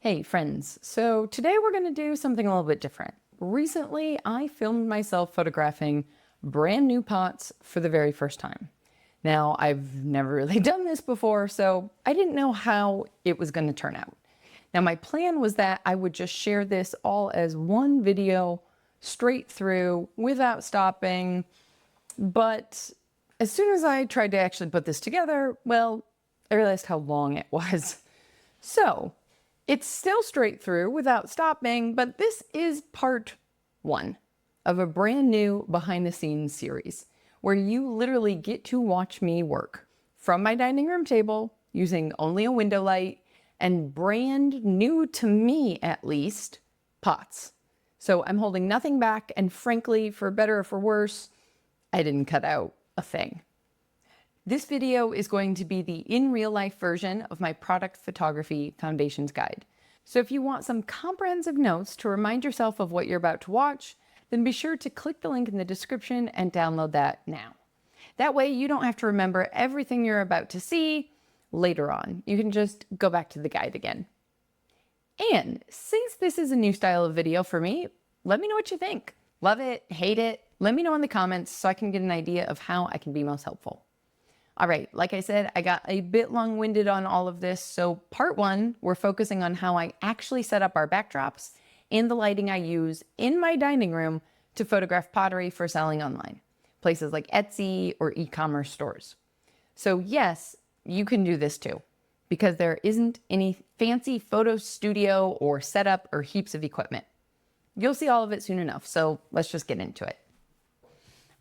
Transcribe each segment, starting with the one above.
Hey friends, so today we're going to do something a little bit different. Recently, I filmed myself photographing brand new pots for the very first time. Now, I've never really done this before, so I didn't know how it was going to turn out. Now, my plan was that I would just share this all as one video straight through without stopping, but as soon as I tried to actually put this together, well, I realized how long it was. So, it's still straight through without stopping, but this is part one of a brand new behind the scenes series where you literally get to watch me work from my dining room table using only a window light and brand new to me, at least, pots. So I'm holding nothing back, and frankly, for better or for worse, I didn't cut out a thing. This video is going to be the in real life version of my product photography foundations guide. So if you want some comprehensive notes to remind yourself of what you're about to watch, then be sure to click the link in the description and download that now. That way you don't have to remember everything you're about to see later on. You can just go back to the guide again. And since this is a new style of video for me, let me know what you think. Love it, hate it, let me know in the comments so I can get an idea of how I can be most helpful. All right, like I said, I got a bit long-winded on all of this. So part one, we're focusing on how I actually set up our backdrops and the lighting I use in my dining room to photograph pottery for selling online, places like Etsy or e-commerce stores. So yes, you can do this too, because there isn't any fancy photo studio or setup or heaps of equipment. You'll see all of it soon enough, so let's just get into it.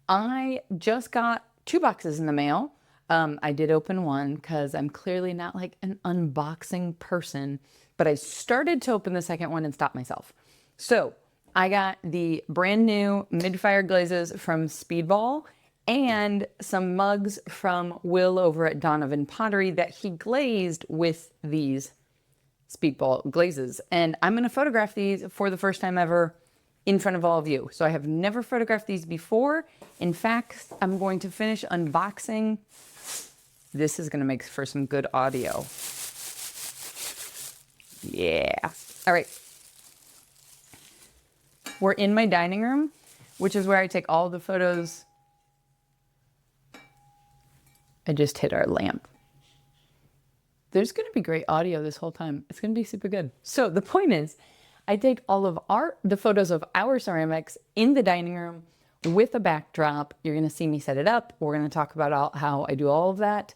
I just got 2 boxes in the mail. I did open one because I'm clearly not like an unboxing person, but I started to open the second one and stopped myself. So I got the brand new mid-fire glazes from Speedball and some mugs from Will over at Donovan Pottery that he glazed with these Speedball glazes. And I'm going to photograph these for the first time ever in front of all of you. So I have never photographed these before. In fact, I'm going to finish unboxing. This is going to make for some good audio. Yeah. All right. We're in my dining room, which is where I take all the photos. I just hit our lamp. There's going to be great audio this whole time. It's going to be super good. So the point is, I take all of the photos of our ceramics in the dining room with a backdrop. You're going to see me set it up. We're going to talk about how I do all of that.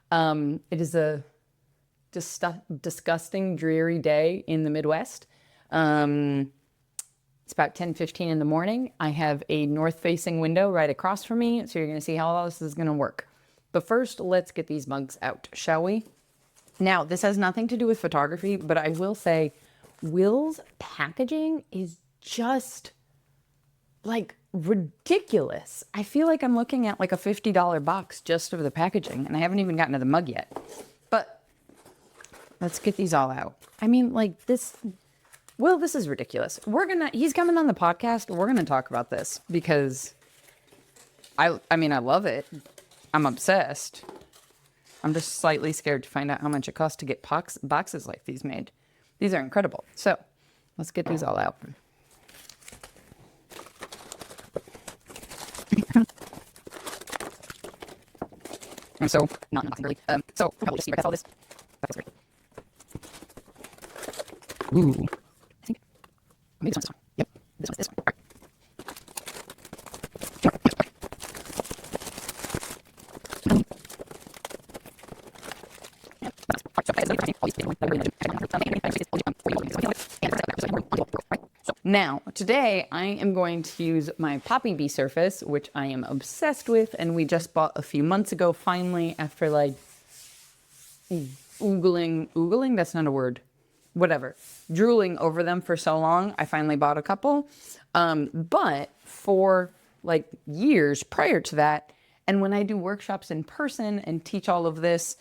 It is a disgusting, dreary day in the Midwest. It's about 10:15 in the morning. I have a north-facing window right across from me, so you're going to see how all this is going to work. But first, let's get these mugs out, shall we? Now, this has nothing to do with photography, but I will say Will's packaging is just like ridiculous. I feel like I'm looking at like a $50 box just of the packaging, and I haven't even gotten to the mug yet. But let's get these all out. I mean, like this, Will, this is ridiculous. He's coming on the podcast. We're going to talk about this because I mean, I love it. I'm obsessed. I'm just slightly scared to find out how much it costs to get boxes like these made. These are incredible. So let's get these all out. And so, not unboxing really. So we'll probably just see all this. That was great. Ooh. I think maybe this one's this one. Yep. This one's this one. All right. Now, today I am going to use my Poppy Bee surface, which I am obsessed with, and we just bought a few months ago, finally, after like oogling, that's not a word, whatever, drooling over them for so long, I finally bought a couple, but for like years prior to that, and when I do workshops in person and teach all of this,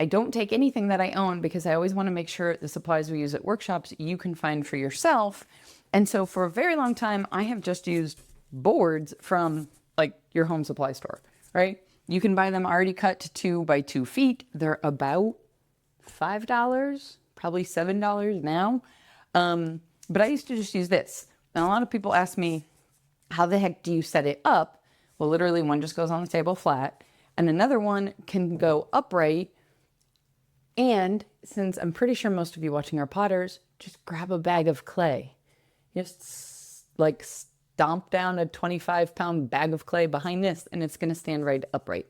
I don't take anything that I own because I always want to make sure the supplies we use at workshops you can find for yourself. And so for a very long time, I have just used boards from like your home supply store, right? You can buy them already cut to 2 by 2 feet. They're about $5 probably $7 now. But I used to just use this. And a lot of people ask me, how the heck do you set it up? Well, literally one just goes on the table flat and another one can go upright. And since I'm pretty sure most of you watching are potters, just grab a bag of clay. Just like stomp down a 25-pound bag of clay behind this and it's going to stand right upright.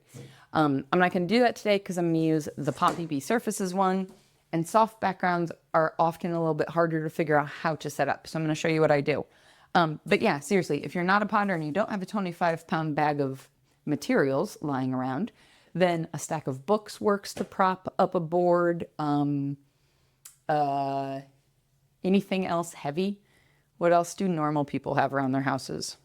I'm not going to do that today because I'm going to use the Pottery Surfaces one. And soft backgrounds are often a little bit harder to figure out how to set up. So I'm going to show you what I do. But yeah, seriously, if you're not a potter and you don't have a 25-pound bag of materials lying around, then a stack of books works to prop up a board. Anything else heavy? What else do normal people have around their houses?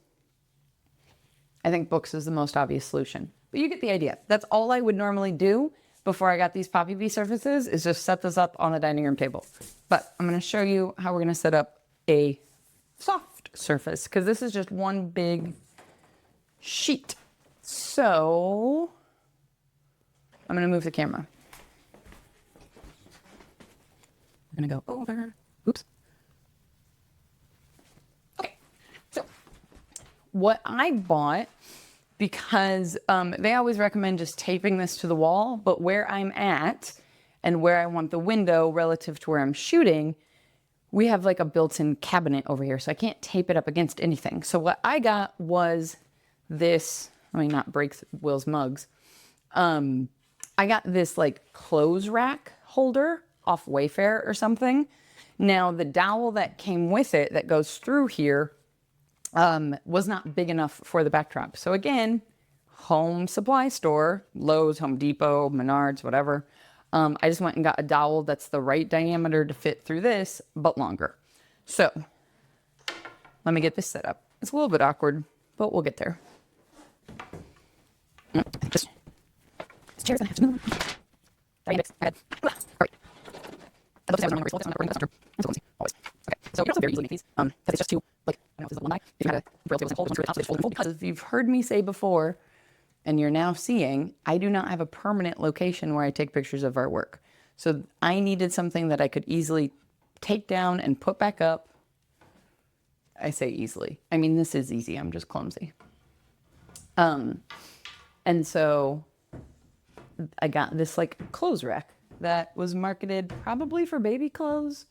I think books is the most obvious solution. But you get the idea. That's all I would normally do before I got these Poppy surfaces is just set this up on the dining room table. But I'm going to show you how we're going to set up a soft surface because this is just one big sheet. So I'm going to move the camera. We're going to go over. Oops. Okay. So what I bought, because they always recommend just taping this to the wall, but where I'm at and where I want the window relative to where I'm shooting, we have like a built-in cabinet over here, so I can't tape it up against anything. So what I got was this, I mean, not break Will's mugs. I got this like clothes rack holder off Wayfair or something. Now the dowel that came with it that goes through here was not big enough for the backdrop. So again, home supply store, Lowe's, Home Depot, Menards, whatever. I just went and got a dowel that's the right diameter to fit through this, but longer. So let me get this set up. It's a little bit awkward, but we'll get there. Just this chair's gonna have to move. Sorry, all right. I'd love to say I was very small. That's not true. That's what always. Okay, so you can also very easily make these. Because it's just two, like, I don't know if this is one die. If you had a braille table and hold, once you're at the top, they just fold. Because if you've heard me say before, and you're now seeing, I do not have a permanent location where I take pictures of artwork. So I needed something that I could easily take down and put back up. I say easily. I mean, this is easy. I'm just clumsy. And so I got this like clothes rack that was marketed probably for baby clothes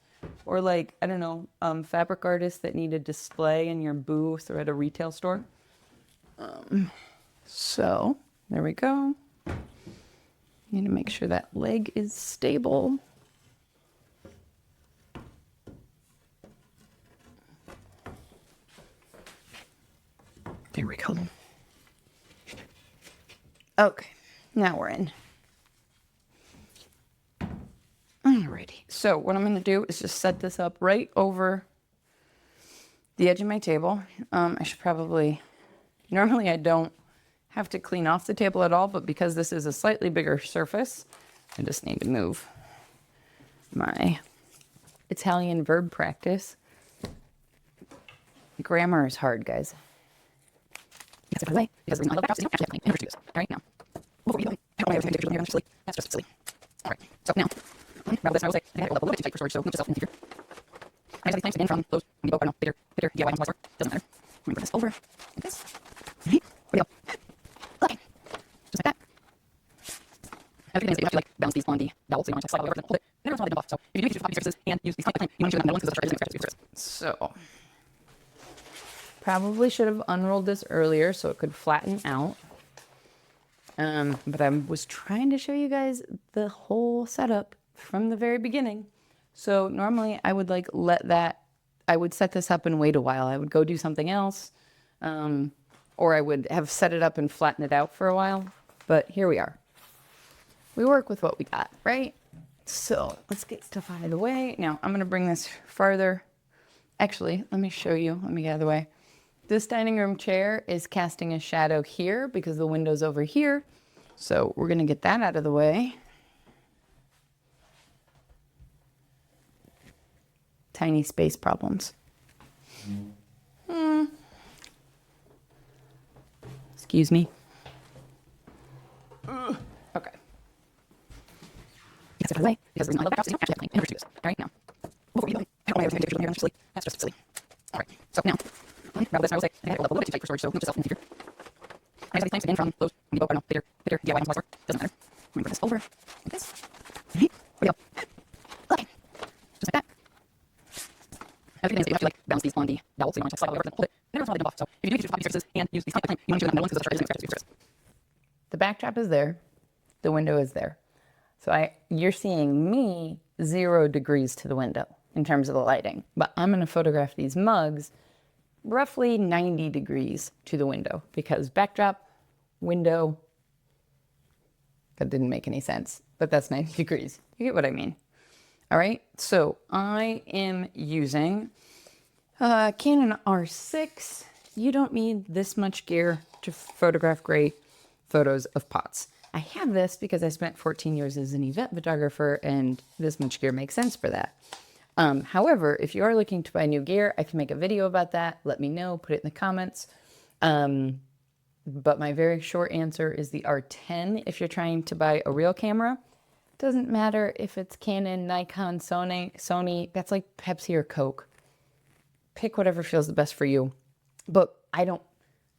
or like, I don't know, fabric artists that need a display in your booth or at a retail store. So there we go. Need to make sure that leg is stable. There we go. Okay, now we're in. Alrighty, so what I'm going to do is just set this up right over the edge of my table. I should probably, normally I don't have to clean off the table at all, but because this is a slightly bigger surface, I just need to move my Italian verb practice. Grammar is hard, guys. Yes, by the way, because the reason I love backdrops is you don't actually have to clean introduce. All right, now, before we do, I don't know why I was taking pictures of here, that's just silly. That's just silly. All right, so now, rather this, I will say, I had it rolled up a little bit too tight for storage, so move yourself in the future. I just have these things again from Lowe's, Home Depot, I don't know, bigger DIY home supply store. Doesn't matter. I'm gonna put this over like this. All right, here we go. Okay, just like that. I think you have to like balance these on the dowel, so you don't want to slide all over and hold it. And everyone's not to dump off. So if you do these Poppy surfaces and use these time, you want to make sure that metal ones because those are surface. So probably should have unrolled this earlier so it could flatten out. But I was trying to show you guys the whole setup from the very beginning. So normally I would like I would set this up and wait a while. I would go do something else. Or I would have set it up and flatten it out for a while. But here we are. We work with what we got, right? So let's get stuff out of the way. Now I'm going to bring this farther. Actually, let me show you. Let me get out of the way. This dining room chair is casting a shadow here because the window's over here. So we're going to get that out of the way. Tiny space problems. Excuse me. Okay. Yes, by the way, because because the reason I love backdrops is actually happening. Introduce this. All right, now, before you go, I don't want everything to take pictures of my hair. That's silly. That's just silly. All right, so now, rather this, I will say, I had it a little bit too tight for storage, so note yourself in the future. I just have these planks again from Lowe's, Home Depot, or no, Bitter DIY on store. Doesn't matter. I'm gonna put this over like this. All right, here we go. Okay, just like that. Now, the thing is that you have to like bounce these on the dowel, so you want to slide all over and hold it. And every once in a while they dump off. So if you do use poppy surfaces and use these tiny, you want to make sure that no one because those are surface. The backdrop is there. The window is there. So you're seeing me 0 degrees to the window in terms of the lighting, but I'm going to photograph these mugs roughly 90 degrees to the window because backdrop, window, that didn't make any sense, but that's 90 degrees. You get what I mean? All right, so I am using Canon R6. You don't need this much gear to photograph great photos of pots. I have this because I spent 14 years as an event photographer and this much gear makes sense for that. However, if you are looking to buy new gear, I can make a video about that. Let me know, put it in the comments. But my very short answer is the R10 if you're trying to buy a real camera. Doesn't matter if it's Canon, Nikon, Sony, that's like Pepsi or Coke. Pick whatever feels the best for you. But I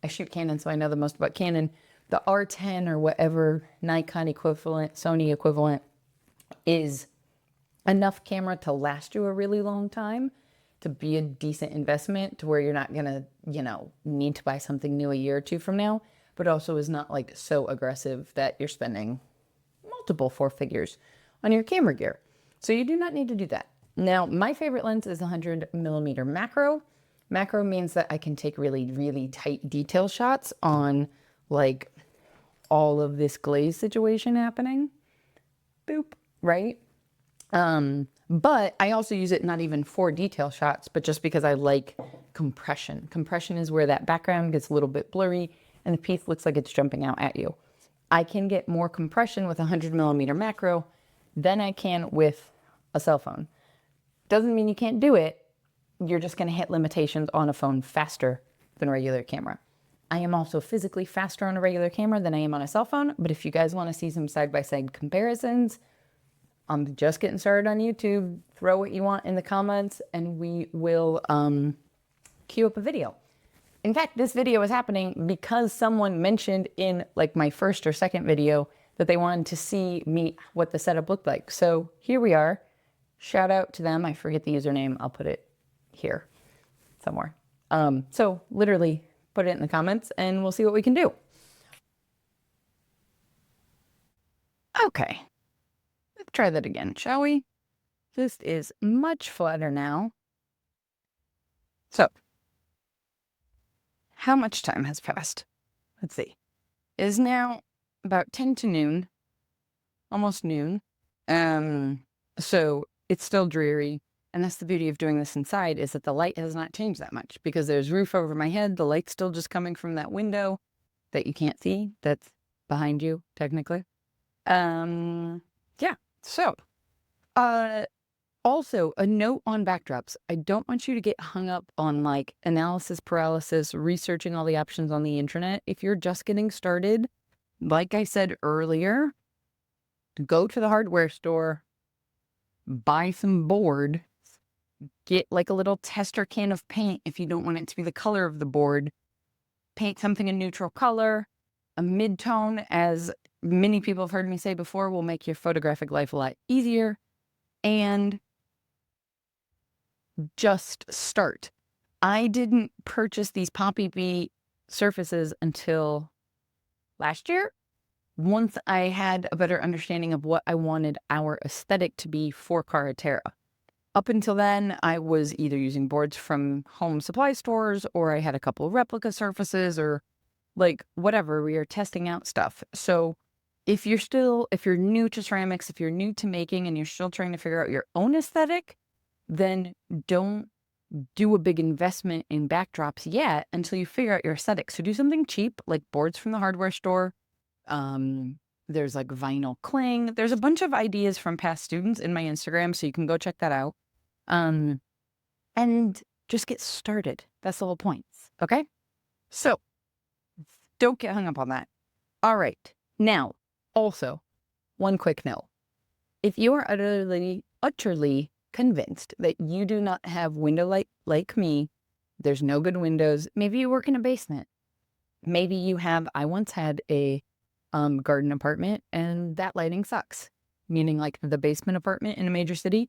shoot Canon, so I know the most about Canon. The R10 or whatever Nikon equivalent, Sony equivalent is enough camera to last you a really long time, to be a decent investment to where you're not going to, need to buy something new a year or two from now, but also is not like so aggressive that you're spending multiple 4 figures on your camera gear. So you do not need to do that. Now, my favorite lens is 100mm macro. Macro means that I can take really, really tight detail shots on like all of this glaze situation happening. Boop, right? But I also use it not even for detail shots, but just because I like compression. Compression is where that background gets a little bit blurry and the piece looks like it's jumping out at you. I can get more compression with 100mm macro than I can with a cell phone. Doesn't mean you can't do it. You're just going to hit limitations on a phone faster than a regular camera. I am also physically faster on a regular camera than I am on a cell phone, but if you guys want to see some side-by-side comparisons, I'm just getting started on YouTube. Throw what you want in the comments and we will queue up a video. In fact, this video is happening because someone mentioned in like my first or second video that they wanted to see what the setup looked like. So here we are. Shout out to them. I forget the username. I'll put it here somewhere. So literally put it in the comments and we'll see what we can do. Okay. Let's try that again, shall we? This is much flatter now. So, how much time has passed? Let's see. It is now about 10 to noon, almost noon. So it's still dreary. And that's the beauty of doing this inside, is that the light has not changed that much because there's roof over my head. The light's still just coming from that window that you can't see. That's behind you, technically. Yeah. So, also a note on backdrops. I don't want you to get hung up on like analysis paralysis, researching all the options on the internet. If you're just getting started, like I said earlier, go to the hardware store, buy some board, get like a little tester can of paint if you don't want it to be the color of the board. Paint something a neutral color. A mid-tone, as many people have heard me say before, will make your photographic life a lot easier. And just start. I didn't purchase these Poppy Bee surfaces until last year, once I had a better understanding of what I wanted our aesthetic to be for Carretera. Up until then, I was either using boards from home supply stores, or I had a couple of replica surfaces, or like whatever, we are testing out stuff. So if you're new to ceramics, if you're new to making and you're still trying to figure out your own aesthetic, then don't do a big investment in backdrops yet until you figure out your aesthetic. So do something cheap, like boards from the hardware store. There's like vinyl cling. There's a bunch of ideas from past students in my Instagram, so you can go check that out. And just get started. That's the whole point. Okay? So don't get hung up on that. All right. Now, also, one quick note. If you are utterly convinced that you do not have window light like me, there's no good windows. Maybe you work in a basement. Maybe you have, I once had a garden apartment and that lighting sucks. Meaning like the basement apartment in a major city.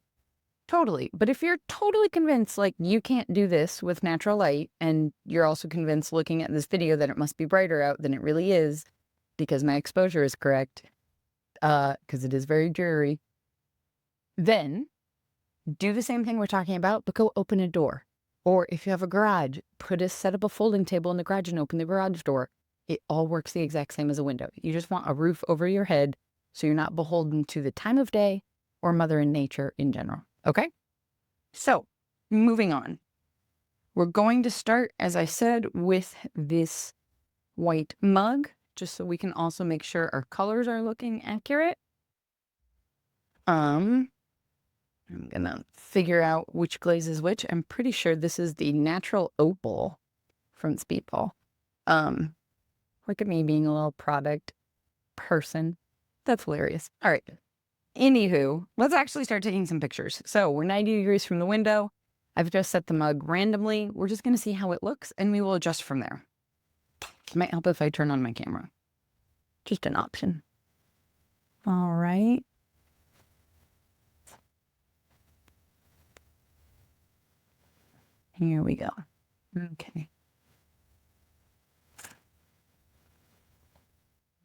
Totally. But if you're totally convinced like you can't do this with natural light, and you're also convinced looking at this video that it must be brighter out than it really is because my exposure is correct, because it is very dreary, then do the same thing we're talking about, but go open a door. Or if you have a garage, set up a folding table in the garage and open the garage door. It all works the exact same as a window. You just want a roof over your head so you're not beholden to the time of day or Mother and Nature in general. Okay? So, moving on. We're going to start, as I said, with this white mug, just so we can also make sure our colors are looking accurate. I'm gonna figure out which glaze is which. I'm pretty sure this is the natural opal from Speedball. Look at me being a little product person. That's hilarious. All right. Anywho, let's actually start taking some pictures. So we're 90 degrees from the window. I've just set the mug randomly. We're just going to see how it looks, and we will adjust from there. It might help if I turn on my camera. Just an option. All right. Here we go. Okay.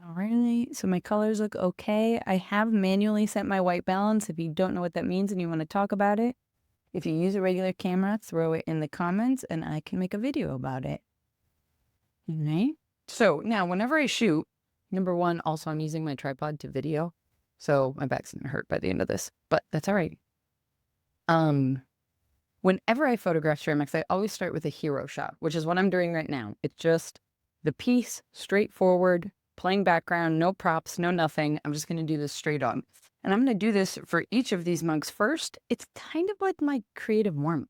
Alrighty, so my colors look okay. I have manually set my white balance. If you don't know what that means and you want to talk about it, if you use a regular camera, throw it in the comments and I can make a video about it. Okay. So now whenever I shoot, number one, also I'm using my tripod to video, so my back's gonna hurt by the end of this, but that's all right. Whenever I photograph ceramics, I always start with a hero shot, which is what I'm doing right now. It's just the piece, straightforward, plain background, no props, no nothing. I'm just going to do this straight on. And I'm going to do this for each of these mugs first. It's kind of like my creative warm-up.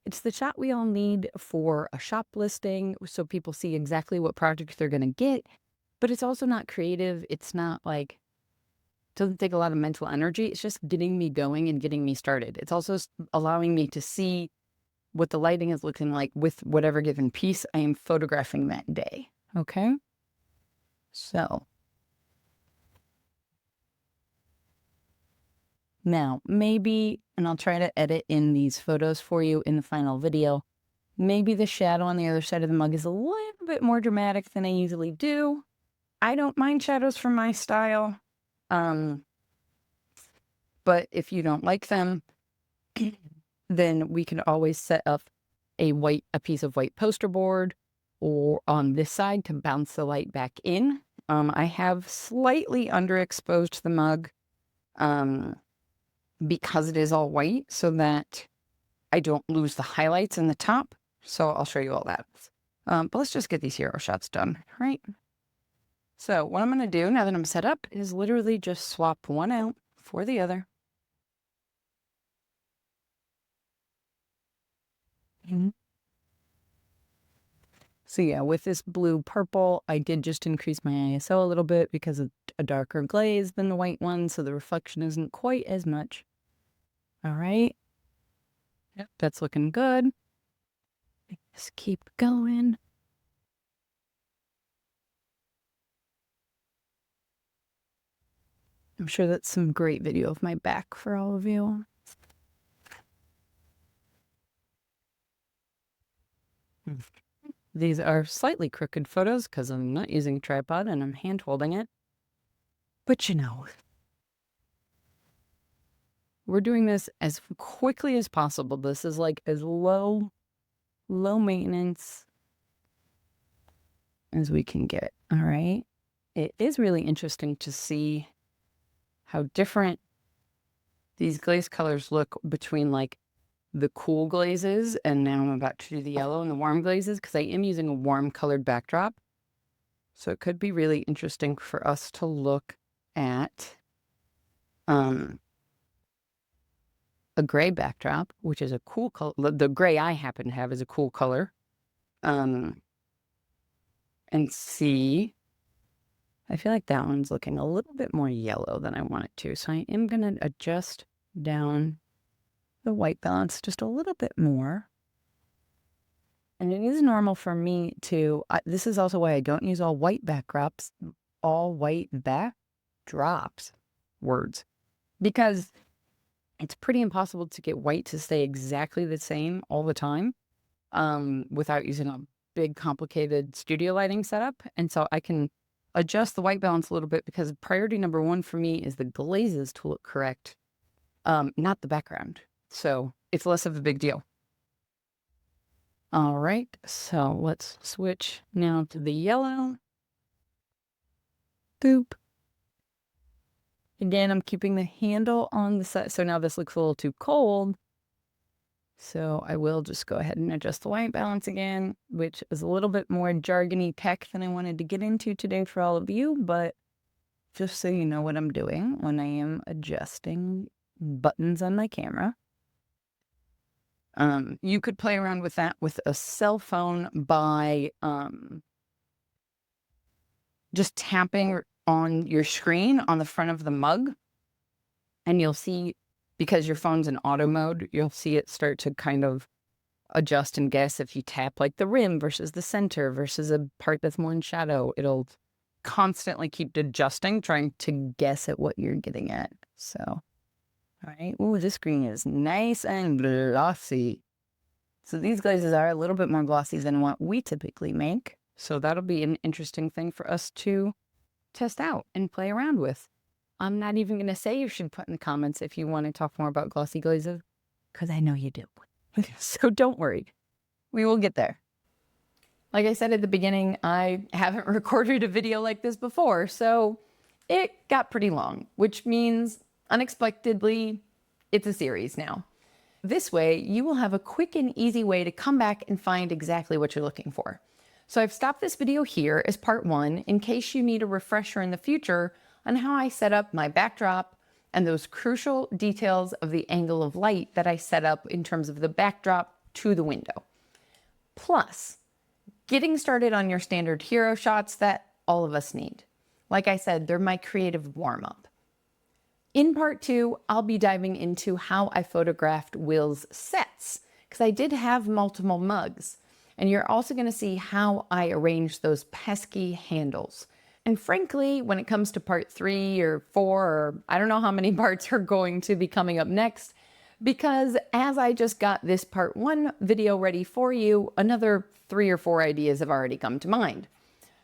It's the shot we all need for a shop listing so people see exactly what projects they're going to get. But it's also not creative. It's not like, it doesn't take a lot of mental energy. It's just getting me going and getting me started. It's also allowing me to see what the lighting is looking like with whatever given piece I am photographing that day. Okay? So, now maybe, and I'll try to edit in these photos for you in the final video, maybe the shadow on the other side of the mug is a little bit more dramatic than I usually do. I don't mind shadows for my style, but if you don't like them, then we can always set up a piece of white poster board or on this side to bounce the light back in. I have slightly underexposed the mug because it is all white so that I don't lose the highlights in the top. So I'll show you all that. But let's just get these hero shots done, right? So what I'm going to do now that I'm set up is literally just swap one out for the other. So yeah, with this blue purple, I did just increase my ISO a little bit because of a darker glaze than the white one, so the reflection isn't quite as much. All right. Yep, that's looking good. Just keep going. I'm sure that's some great video of my back for all of you. These are slightly crooked photos because I'm not using a tripod and I'm hand holding it. But you know, we're doing this as quickly as possible. This is like as low maintenance as we can get. All right. It is really interesting to see how different these glaze colors look between like the cool glazes, and now I'm about to do the yellow and the warm glazes because I am using a warm colored backdrop. So it could be really interesting for us to look at a gray backdrop, which is a cool color. The gray I happen to have is a cool color. And see I feel like that one's looking a little bit more yellow than I want it to. So I am going to adjust down the white balance just a little bit more. And it is normal for me to, this is also why I don't use all white backdrops, words, because it's pretty impossible to get white to stay exactly the same all the time without using a big complicated studio lighting setup. And so I can adjust the white balance a little bit because priority number one for me is the glazes to look correct, not the background. So it's less of a big deal. All right, so let's switch now to the yellow. Boop. Again, I'm keeping the handle on the side. So now this looks a little too cold. So I will just go ahead and adjust the white balance again, which is a little bit more jargony tech than I wanted to get into today for all of you. But just so you know what I'm doing when I am adjusting buttons on my camera. You could play around with that with a cell phone by just tapping on your screen on the front of the mug. And you'll see, because your phone's in auto mode, you'll see it start to kind of adjust and guess if you tap like the rim versus the center versus a part that's more in shadow. It'll constantly keep adjusting, trying to guess at what you're getting at. So, all right. Ooh, this green is nice and glossy. So these glazes are a little bit more glossy than what we typically make. So that'll be an interesting thing for us to test out and play around with. I'm not even going to say you should put in the comments if you want to talk more about glossy glazes, because I know you do. So don't worry. We will get there. Like I said at the beginning, I haven't recorded a video like this before, so it got pretty long, which means unexpectedly, it's a series now. This way, you will have a quick and easy way to come back and find exactly what you're looking for. So I've stopped this video here as part one in case you need a refresher in the future on how I set up my backdrop and those crucial details of the angle of light that I set up in terms of the backdrop to the window. Plus, getting started on your standard hero shots that all of us need. Like I said, they're my creative warm-up. In part two, I'll be diving into how I photographed Will's sets, because I did have multiple mugs. And you're also going to see how I arranged those pesky handles. And frankly, when it comes to part 3 or 4, or I don't know how many parts are going to be coming up next, because as I just got this part 1 video ready for you, another 3 or 4 ideas have already come to mind.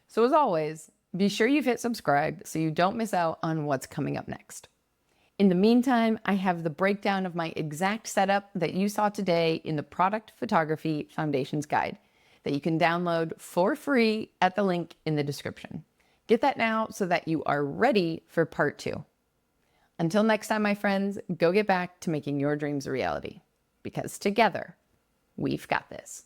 So as always, be sure you've hit subscribe so you don't miss out on what's coming up next. In the meantime, I have the breakdown of my exact setup that you saw today in the Product Photography Foundations Guide that you can download for free at the link in the description. Get that now so that you are ready for part 2. Until next time, my friends, go get back to making your dreams a reality, because together, we've got this.